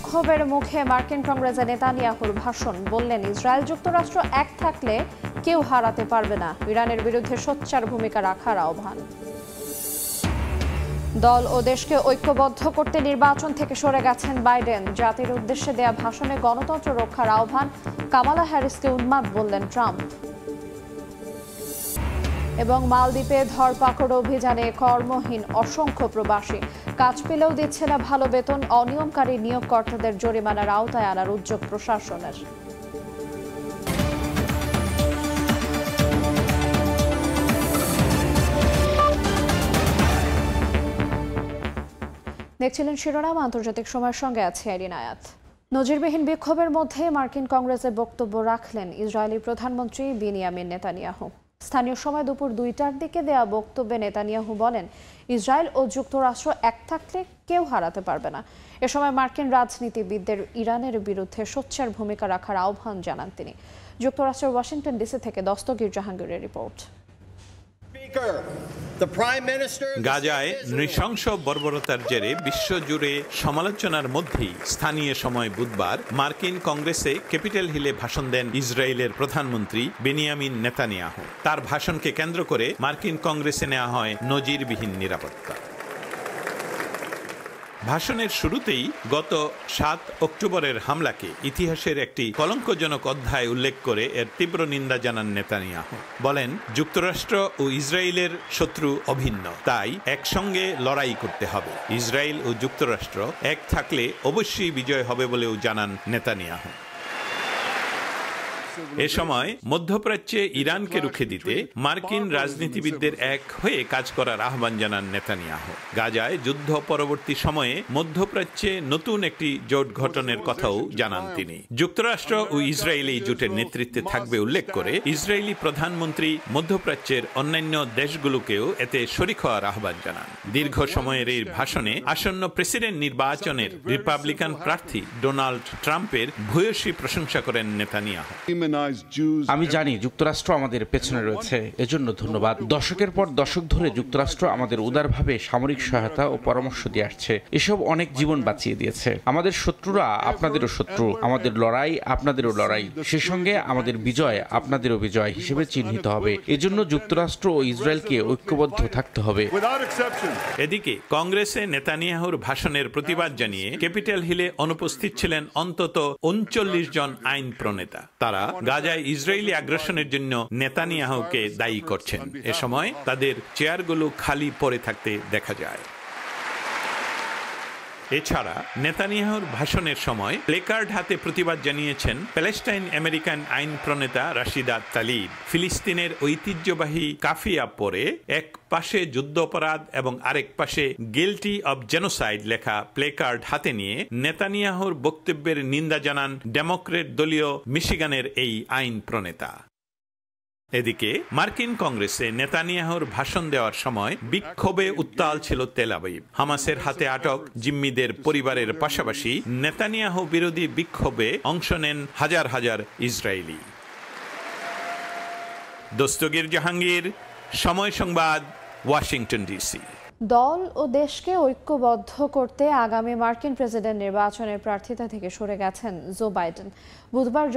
বিক্ষোভের মুখে মার্কিন কংগ্রেসের নেতানিয়াহুর ভাষণ। বললেন, ইসরায়েল যুক্তরাষ্ট্র এক থাকলে কেউ হারাতে পারবে না। ইরানের বিরুদ্ধে সোচ্চার ভূমিকা রাখার আহ্বান। দল ও দেশকে ঐক্যবদ্ধ করতে নির্বাচন থেকে সরে গেছেন বাইডেন। জাতির উদ্দেশ্যে দেয়া ভাষণে গণতন্ত্র রক্ষার আহ্বান। কামালা হ্যারিসকে উন্মাদ বললেন ট্রাম্প। এবং মালদ্বীপে ধরপাকড় অভিযানে কর্মহীন অসংখ্য প্রবাসী। কাজ পেলেও দিচ্ছে না ভালো বেতন। অনিয়মকারী নিয়োগকর্তাদের জরিমানার আওতায় আনার উদ্যোগ প্রশাসনের। দেখছিলেন শিরোনাম। আন্তর্জাতিক সময়ের সঙ্গে আছে আইরিন আয়াত। নজিরবিহীন বিক্ষোভের মধ্যে মার্কিন কংগ্রেসে বক্তব্য রাখলেন ইসরায়েলি প্রধানমন্ত্রী বিনিয়ামিন নেতানিয়াহু। স্থানীয় সময় দুপুর 2টার দিকে দেয়া বক্তব্যে নেতানিয়াহু বলেন, ইসরায়েল ও যুক্তরাষ্ট্র এক থাকলে কেউ হারাতে পারবে না। এ সময় মার্কিন রাজনীতিবিদদের ইরানের বিরুদ্ধে সোচ্চার ভূমিকা রাখার আহ্বান জানান তিনি। যুক্তরাষ্ট্রের ওয়াশিংটন ডিসি থেকে দস্তগীর জাহাঙ্গীরের রিপোর্ট। গাজায় নৃশংস বর্বরতার জেরে বিশ্বজুড়ে সমালোচনার মধ্যেই স্থানীয় সময় বুধবার মার্কিন কংগ্রেসে ক্যাপিটাল হিলে ভাষণ দেন ইসরায়েলের প্রধানমন্ত্রী বেনিয়ামিন নেতানিয়াহু। তার ভাষণকে কেন্দ্র করে মার্কিন কংগ্রেসে নেওয়া হয় নজিরবিহীন নিরাপত্তা। ভাষণের শুরুতেই গত 7 অক্টোবরের হামলাকে ইতিহাসের একটি কলঙ্কজনক অধ্যায় উল্লেখ করে এর তীব্র নিন্দা জানান নেতানিয়াহু। বলেন, যুক্তরাষ্ট্র ও ইসরায়েলের শত্রু অভিন্ন, তাই একসঙ্গে লড়াই করতে হবে। ইসরায়েল ও যুক্তরাষ্ট্র এক থাকলে অবশ্যই বিজয় হবে বলেও জানান নেতানিয়াহু। এ সময় মধ্যপ্রাচ্যে ইরানকে রুখে দিতে মার্কিন রাজনীতিবিদদের এক হয়ে কাজ করার আহ্বান জানান নেতানিয়াহু। গাজায় যুদ্ধ পরবর্তী সময়ে মধ্যপ্রাচ্যে নতুন একটি জোট গঠনের কথাও জানান তিনি। যুক্তরাষ্ট্র ও ইসরায়েল এই জোটের নেতৃত্বে থাকবে উল্লেখ করে ইসরায়েলি প্রধানমন্ত্রী মধ্যপ্রাচ্যের অন্যান্য দেশগুলোকেও এতে শরিক হওয়ার আহ্বান জানান। দীর্ঘ সময়ের এই ভাষণে আসন্ন প্রেসিডেন্ট নির্বাচনের রিপাবলিকান প্রার্থী ডোনাল্ড ট্রাম্পের ভূয়সী প্রশংসা করেন নেতানিয়াহু। আমি জানি যুক্তরাষ্ট্র আমাদের পেছনে রয়েছে, এজন্য ধন্যবাদ। দশকের পর দশক ধরে যুক্তরাষ্ট্র আমাদের উদারভাবে সামরিক সহায়তা ও পরামর্শ দিয়ে আসছে। এসব অনেক জীবন বাঁচিয়ে দিয়েছে। আমাদের শত্রুরা আপনাদেরও শত্রু, আমাদের লড়াই আপনাদেরও লড়াই, সে সঙ্গে আমাদের বিজয় আপনাদেরও বিজয় হিসেবে চিহ্নিত হবে। এজন্য যুক্তরাষ্ট্র ও ইসরায়েলকে ঐক্যবদ্ধ থাকতে হবে। এদিকে কংগ্রেসে নেতানিয়াহুর ভাষণের প্রতিবাদ জানিয়ে ক্যাপিটাল হিলে অনুপস্থিত ছিলেন অন্তত 39 জন আইন প্রণেতা। তারা গাজায় ইসরায়েলি আগ্রাসনের জন্য নেতানিয়াহুকে দায়ী করছেন। এ সময় তাদের চেয়ারগুলো খালি পড়ে থাকতে দেখা যায়। এছাড়া নেতানিয়াহুর ভাষণের সময় প্লেকার্ড হাতে প্রতিবাদ জানিয়েছেন প্যালেস্টাইন আমেরিকান আইন প্রণেতা রাশিদা তালিব। ফিলিস্তিনের ঐতিহ্যবাহী কাফিয়া পরে এক পাশে যুদ্ধাপরাধ এবং আরেক পাশে গিল্টি অব জেনোসাইড লেখা প্লেকার্ড হাতে নিয়ে নেতানিয়াহুর বক্তব্যের নিন্দা জানান ডেমোক্রেট দলীয় মিশিগানের এই আইন প্রণেতা। এদিকে মার্কিন কংগ্রেসে নেতানিয়াহুর ভাষণ দেওয়ার সময় বিক্ষোভে উত্তাল ছিল তেল আবিব। হামাসের হাতে আটক জিম্মিদের পরিবারের পাশাপাশি নেতানিয়াহু বিরোধী বিক্ষোভে অংশ নেন হাজার হাজার ইসরায়েলি। দস্তগীর জাহাঙ্গীর, সময় সংবাদ, ওয়াশিংটন ডিসি। দল ও দেশকে ঐক্যবদ্ধ করতে আগামী মার্কিন প্রেসিডেন্ট নির্বাচনের প্রার্থিতা থেকে সরে গেছেন জো বাইডেন। বুধবার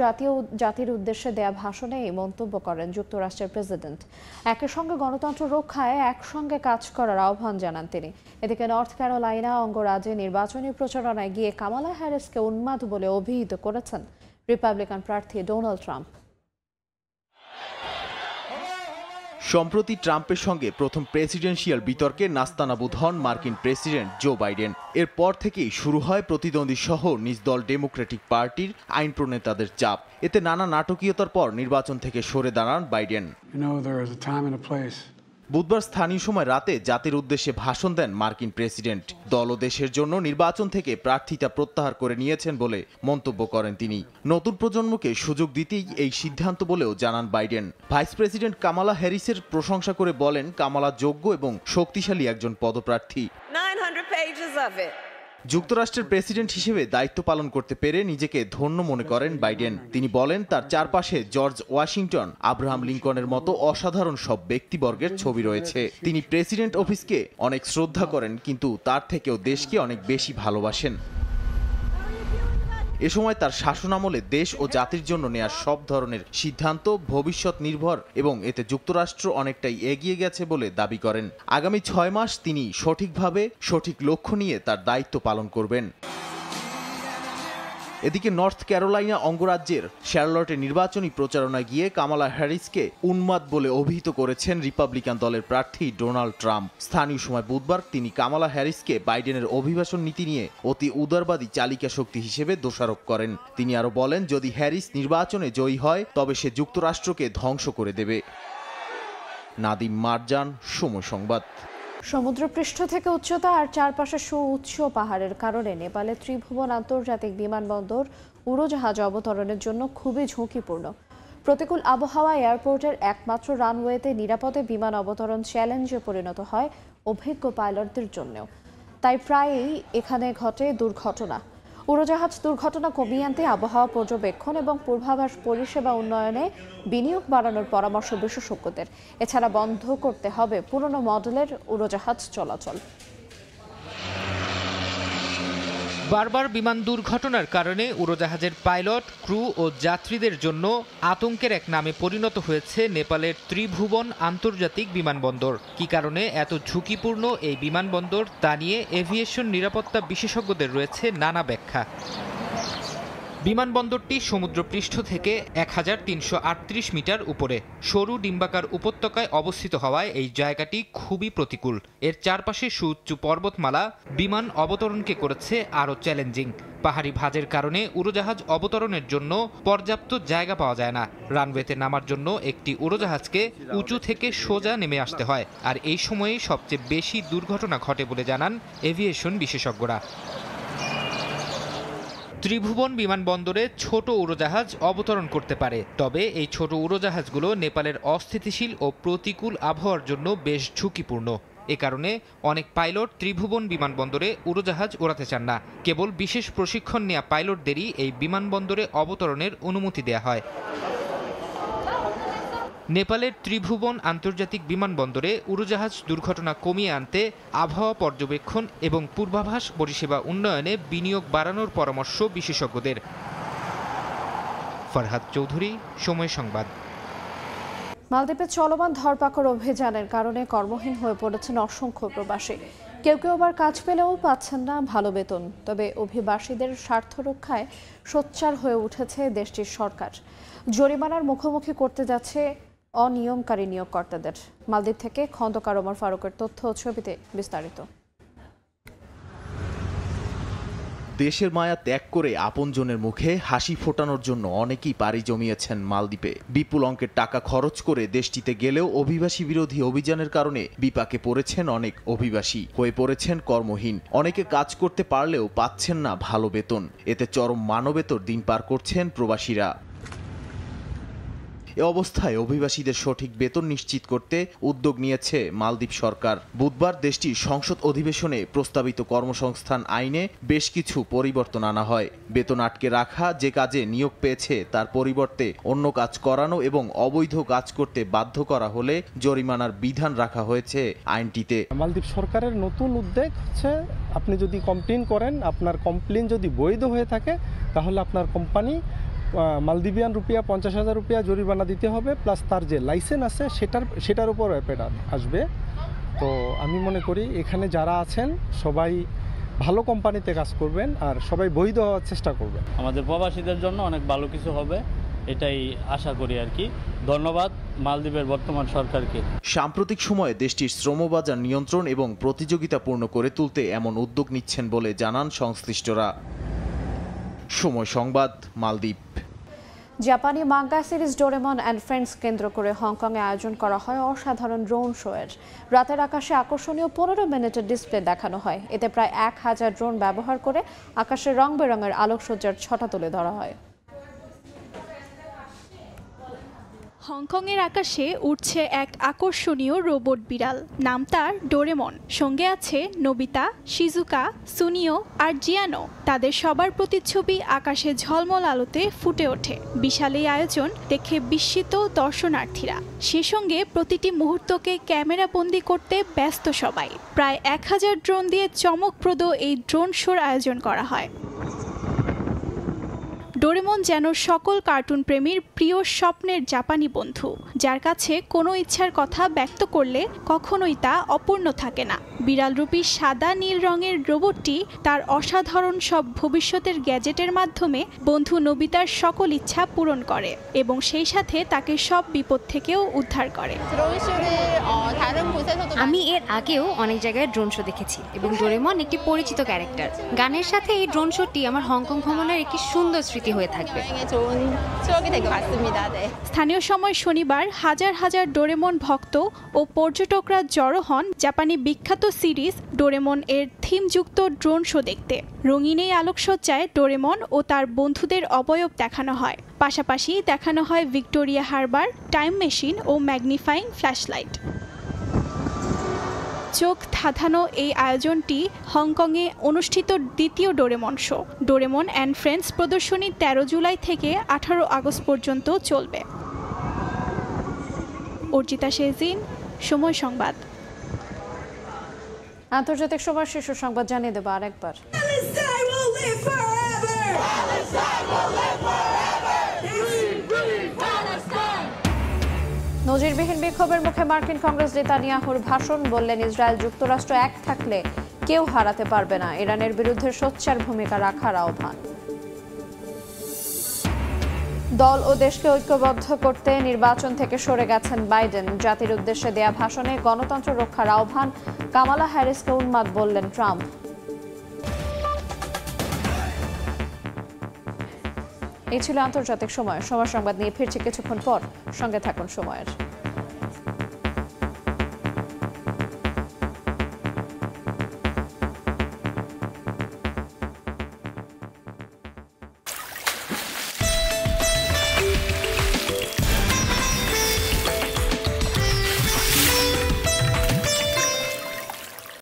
জাতির উদ্দেশ্যে দেয়া ভাষণে এই মন্তব্য করেন যুক্তরাষ্ট্রের প্রেসিডেন্ট। একই সঙ্গে গণতন্ত্র রক্ষায় একসঙ্গে কাজ করার আহ্বান জানান তিনি। এদিকে নর্থ ক্যারোলাইনা অঙ্গরাজ্যে নির্বাচনী প্রচারণায় গিয়ে কামালা হ্যারিসকে উন্মাদ বলে অভিহিত করেছেন রিপাবলিকান প্রার্থী ডোনাল্ড ট্রাম্প। সম্প্রতি ট্রাম্পের সঙ্গে প্রথম প্রেসিডেন্সিয়াল বিতর্কে নাস্তানাবুদ হন মার্কিন প্রেসিডেন্ট জো বাইডেন। এরপর থেকেই শুরু হয় প্রতিদ্বন্দ্বী সহ নিজ দল ডেমোক্রেটিক পার্টির আইন প্রণেতাদের চাপ। এতে নানা নাটকীয়তার পর নির্বাচন থেকে সরে দাঁড়ান বাইডেন। বুধবার স্থানীয় সময় রাতে জাতির উদ্দেশ্যে ভাষণ দেন মার্কিন প্রেসিডেন্ট। দল ও দেশের জন্য নির্বাচন থেকে প্রার্থিতা প্রত্যাহার করে নিয়েছেন বলে মন্তব্য করেন তিনি। নতুন প্রজন্মকে সুযোগ দিতেই এই সিদ্ধান্ত বলেও জানান বাইডেন। ভাইস প্রেসিডেন্ট কামালা হ্যারিসের প্রশংসা করে বলেন, কামালা যোগ্য এবং শক্তিশালী একজন পদপ্রার্থী। যুক্তরাষ্ট্রের প্রেসিডেন্ট হিসেবে দায়িত্ব পালন করতে পেরে নিজেকে ধন্য মনে করেন বাইডেন। তিনি বলেন, তার চারপাশে জর্জ ওয়াশিংটন, আব্রাহাম লিঙ্কনের মতো অসাধারণ সব ব্যক্তিবর্গের ছবি রয়েছে। তিনি প্রেসিডেন্ট অফিসকে অনেক শ্রদ্ধা করেন, কিন্তু তার থেকেও দেশকে অনেক বেশি ভালোবাসেন। এ সময় তার শাসনামলে দেশ ও জাতির জন্য নেওয়া সব ধরনের সিদ্ধান্ত ভবিষ্যৎ নির্ভর এবং এতে যুক্তরাষ্ট্র অনেকটাই এগিয়ে গেছে বলে দাবি করেন। আগামী 6 মাস তিনি সঠিকভাবে সঠিক লক্ষ্য নিয়ে তার দায়িত্ব পালন করবেন। এদিকে নর্থ ক্যারোলাইনা অঙ্গরাজ্যের শার্লটে নির্বাচনী প্রচারণায় গিয়ে কামালা হ্যারিসকে উন্মাদ বলে অভিহিত করেছেন রিপাবলিকান দলের প্রার্থী ডোনাল্ড ট্রাম্প। স্থানীয় সময় বুধবার তিনি কামালা হ্যারিসকে বাইডেনের অভিবাসন নীতি নিয়ে অতি উদারবাদী চালিকা শক্তি হিসেবে দোষারোপ করেন। তিনি আরও বলেন, যদি হ্যারিস নির্বাচনে জয়ী হয় তবে সে যুক্তরাষ্ট্রকে ধ্বংস করে দেবে। নাদিম মারজান, সময় সংবাদ। সমুদ্রপৃষ্ঠ থেকে উচ্চতা আর চারপাশে সুউচ্চ পাহাড়ের কারণে নেপালের ত্রিভুবন আন্তর্জাতিক বিমানবন্দর উড়োজাহাজ অবতরণের জন্য খুবই ঝুঁকিপূর্ণ। প্রতিকূল আবহাওয়া এয়ারপোর্টের একমাত্র রানওয়েতে নিরাপদে বিমান অবতরণ চ্যালেঞ্জে পরিণত হয় অভিজ্ঞ পাইলটদের জন্যও। তাই প্রায়ই এখানে ঘটে দুর্ঘটনা। উড়োজাহাজ দুর্ঘটনা কমিয়ে আনতে আবহাওয়া পর্যবেক্ষণ এবং পূর্বাভাস পরিষেবা উন্নয়নে বিনিয়োগ বাড়ানোর পরামর্শ বিশেষজ্ঞদের। এছাড়া বন্ধ করতে হবে পুরনো মডেলের উড়োজাহাজ চলাচল। বারবার বিমান দুর্ঘটনার কারণে উড়োজাহাজের পাইলট, ক্রু ও যাত্রীদের জন্য আতঙ্কের এক নামে পরিণত হয়েছে নেপালের ত্রিভুবন আন্তর্জাতিক বিমানবন্দর। কী কারণে এত ঝুঁকিপূর্ণ এই বিমানবন্দর তা নিয়ে এভিয়েশন নিরাপত্তা বিশেষজ্ঞদের রয়েছে নানা ব্যাখ্যা। বিমানবন্দরটি সমুদ্রপৃষ্ঠ থেকে 1338 মিটার উপরে সরু ডিম্বাকার উপত্যকায় অবস্থিত হওয়ায় এই জায়গাটি খুবই প্রতিকূল। এর চারপাশে সুউচ্চ পর্বতমালা বিমান অবতরণকে করেছে আরও চ্যালেঞ্জিং। পাহাড়ি ভাঁজের কারণে উড়োজাহাজ অবতরণের জন্য পর্যাপ্ত জায়গা পাওয়া যায় না। রানওয়েতে নামার জন্য একটি উড়োজাহাজকে উঁচু থেকে সোজা নেমে আসতে হয়, আর এই সময়ে সবচেয়ে বেশি দুর্ঘটনা ঘটে বলে জানান এভিয়েশন বিশেষজ্ঞরা। ত্রিভুবন বিমানবন্দরে ছোট উড়োজাহাজ অবতরণ করতে পারে, তবে এই ছোট উড়োজাহাজগুলো নেপালের অস্থিতিশীল ও প্রতিকূল আবহাওয়ার জন্য বেশ ঝুঁকিপূর্ণ। এ কারণে অনেক পাইলট ত্রিভুবন বিমানবন্দরে উড়োজাহাজ ওড়াতে চান না। কেবল বিশেষ প্রশিক্ষণ নেওয়া পাইলটদেরই এই বিমানবন্দরে অবতরণের অনুমতি দেওয়া হয়। নেপালের ত্রিভুবন আন্তর্জাতিক বিমানবন্দরে উড়োজাহাজ দুর্ঘটনা কমিয়ে আনতে আবহাওয়া পর্যবেক্ষণ এবং পূর্বাভাস পরিষেবা উন্নয়নে বিনিয়োগ বাড়ানোর পরামর্শ বিশেষজ্ঞদের। ফরহাদ চৌধুরী, সময় সংবাদ। মালদ্বীপে চলমান ধরপাকড় অভিযানের কারণে কর্মহীন হয়ে পড়েছেন অসংখ্য প্রবাসী। কেউ কেউ আবার কাজ পেলেও পাচ্ছেন না ভালো বেতন। তবে অভিবাসীদের স্বার্থ রক্ষায় সোচ্চার হয়ে উঠেছে দেশটির সরকার। জরিমানার মুখোমুখি করতে যাচ্ছে অনিয়মকারী নিয়োগকর্তাদের। মালদ্বীপ থেকে খন্দকার ওমর ফারুকের তথ্য ও ছবিতে বিস্তারিত। দেশের মায়া ত্যাগ করে আপনজনের মুখে হাসি ফোটানোর জন্য অনেকেই পাড়ি জমিয়েছেন মালদ্বীপে। বিপুল অঙ্কের টাকা খরচ করে দেশটিতে গেলেও অভিবাসী বিরোধী অভিযানের কারণে বিপাকে পড়েছেন অনেক অভিবাসী, হয়ে পড়েছেন কর্মহীন। অনেকে কাজ করতে পারলেও পাচ্ছেন না ভালো বেতন। এতে চরম মানবেতর দিন পার করছেন প্রবাসীরা। এ অবস্থায় অভিবাসীদের সঠিক বেতন নিশ্চিত করতে উদ্যোগ নিয়েছে মালদ্বীপ সরকার। বুধবার দেশটির সংসদ অধিবেশনে প্রস্তাবিত কর্মসংস্থান আইনে বেশ কিছু পরিবর্তন আনা হয়। বেতন আটকে রাখা, যে কাজে নিয়োগ পেয়েছে তার পরিবর্তে অন্য কাজ করানো এবং অবৈধ কাজ করতে বাধ্য করা হলে জরিমানার বিধান রাখা হয়েছে আইনটিতে। মালদ্বীপ সরকারের নতুন উদ্যোগ হচ্ছে, আপনি যদি কমপ্লেন করেন, আপনার কমপ্লেন যদি বৈধ হয়ে থাকে তাহলে আপনার কোম্পানি মালদ্বীপিয়ান রুপিয়া 50,000 রুপিয়া জরিমানা দিতে হবে, প্লাস তার যে লাইসেন্স আছে সেটার উপর অ্যাপেড আসবে। তো আমি মনে করি এখানে যারা আছেন সবাই ভালো কোম্পানিতে কাজ করবেন আর সবাই বৈধ হওয়ার চেষ্টা করবেন। আমাদের প্রবাসীদের জন্য অনেক ভালো কিছু হবে, এটাই আশা করি আর কি। ধন্যবাদ মালদ্বীপের বর্তমান সরকারকে। সাম্প্রতিক সময়ে দেশটির শ্রমবাজার নিয়ন্ত্রণ এবং প্রতিযোগিতাপূর্ণ করে তুলতে এমন উদ্যোগ নিচ্ছেন বলে জানান সংশ্লিষ্টরা। সময় সংবাদ, মালদ্বীপ। জাপানি manga series Doraemon and friends কেন্দ্র করে হংকংয়ে আয়োজন করা হয় অসাধারণ ড্রোন শোয়ের। রাতের আকাশে আকর্ষণীয় 15 মিনিটের ডিসপ্লে দেখানো হয়। এতে প্রায় 1000 ড্রোন ব্যবহার করে আকাশে রং বেরঙের আলোকসজ্জার ছটা তুলে ধরা হয়। হংকংয়ের আকাশে উঠছে এক আকর্ষণীয় রোবট বিড়াল, নাম তার ডোরেমন। সঙ্গে আছে নোবিতা, শিজুকা, সুনিও আর জিয়ানো। তাদের সবার প্রতিচ্ছবি আকাশে ঝলমল আলোতে ফুটে ওঠে। বিশাল এই আয়োজন দেখে বিস্মিত দর্শনার্থীরা। সে সঙ্গে প্রতিটি মুহূর্তকে ক্যামেরা বন্দি করতে ব্যস্ত সবাই। প্রায় 1000 ড্রোন দিয়ে চমকপ্রদ এই ড্রোন শোর আয়োজন করা হয়। ডোরেমন যেন সকল কার্টুন প্রেমীর প্রিয় স্বপ্নের জাপানি বন্ধু, যার কাছে কোনো ইচ্ছার কথা ব্যক্ত করলে কখনোই তা অপূর্ণ থাকে না। বিড়ালরূপী সাদা নীল রঙের রোবটটি তার অসাধারণ সব ভবিষ্যতের গ্যাজেটের মাধ্যমে বন্ধু নোবিতার সকল ইচ্ছা পূরণ করে এবং সেই সাথে তাকে সব বিপদ থেকেও উদ্ধার করে। আমি এর আগেও অনেক জায়গায় ড্রোন শো দেখেছি এবং ডোরেমন একটি পরিচিত ক্যারেক্টার। গানের সাথে এই ড্রোন শোটি আমার হংকং ভ্রমণের একটি সুন্দর স্মৃতি হয়ে থাকবে। স্থানীয় সময় শনিবার হাজার হাজার ডোরেমন ভক্ত ও পর্যটকরা জড়ো হন জাপানি বিখ্যাত সিরিজ ডোরেমন এর থিমযুক্ত ড্রোন শো দেখতে। রঙিন এই আলোকসজ্জায় ডোরেমন ও তার বন্ধুদের অবয়ব দেখানো হয়, পাশাপাশি দেখানো হয় ভিক্টোরিয়া হারবার, টাইম মেশিন ও ম্যাগনিফাইং ফ্ল্যাশলাইট। চোখ ধাঁধানো এই আয়োজনটি হংকংয়ে অনুষ্ঠিত দ্বিতীয় Doraemon show. Doraemon and friends প্রদর্শনী 13 জুলাই থেকে 18 আগস্ট পর্যন্ত চলবে। অর্জিতা শেজিন, সময় সংবাদ। আন্তর্জাতিক সময় শীর্ষ সংবাদ জানিয়ে দেব আরেকবার। নজিরবিহীন বিক্ষোভের মুখে মার্কিন কংগ্রেস নেতানিয়াহুর ভাষণ, বললেন ইসরায়েল যুক্তরাষ্ট্র এক থাকলে কেউ হারাতে পারবে না। ইরানের বিরুদ্ধে সোচ্চার ভূমিকা রাখার আহ্বান। দল ও দেশকে ঐক্যবদ্ধ করতে নির্বাচন থেকে সরে গেছেন বাইডেন। জাতির উদ্দেশ্যে দেয়া ভাষণে গণতন্ত্র রক্ষার আহ্বান। কামালা হ্যারিসকে উন্মাদ বললেন ট্রাম্প। এই ছিল আন্তর্জাতিক সময়। সময় সংবাদ নিয়ে ফিরছি কিছুক্ষণ পর। সঙ্গে থাকুন সময়ের।